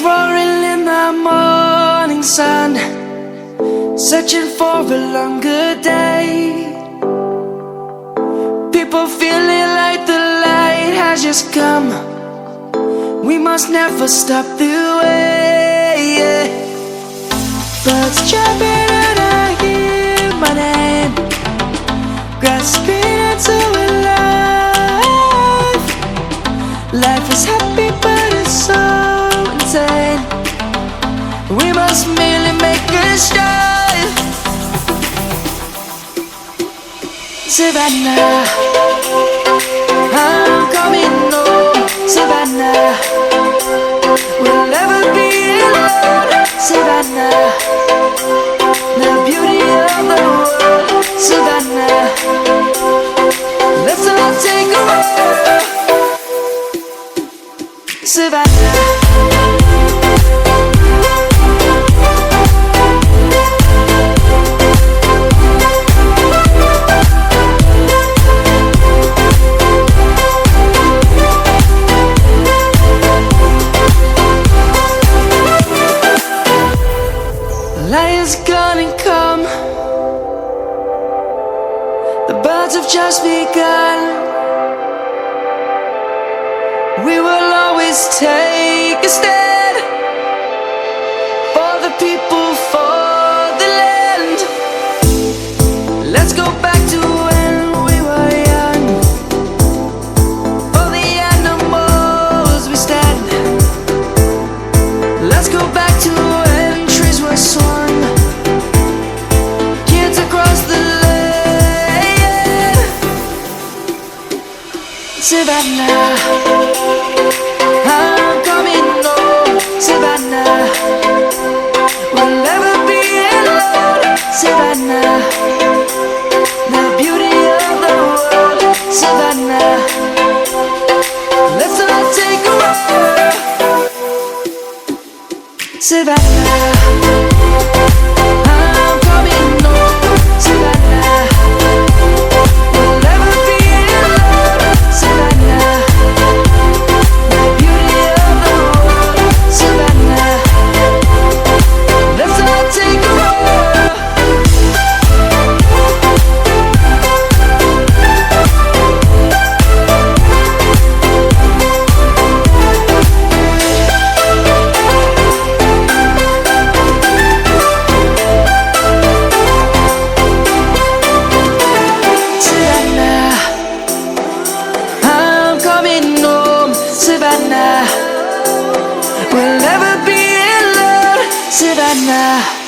roaring in the morning sun, searching for a longer day. People feeling like the light has just come. We must never stop the way. Birds jumping and I hear my name, grasping into a life. Life is happy but it's so insane. We must merely make a strive. Savannah, I'm coming home. Savannah, we'll never be alone. Savannah, the beauty of the world. Savannah, let's all take a walk. Savannah, light is gonna come. The birds have just begun. We will always take a stand for the people, for the land. Let's go back to when we were young. For the animals we stand. Let's go back to when trees were swung, kids across the land. Savannah, I'm coming home. Savannah, we'll never be alone. Savannah, the beauty of the world. Savannah, let's all take a walk. Savannah, I'm coming home. Savannah, we'll never be alone. Savannah, the beauty of the world. Savannah, let's all take a walk. Savannah, I'm coming home. Savannah, we'll never be alone. Savannah.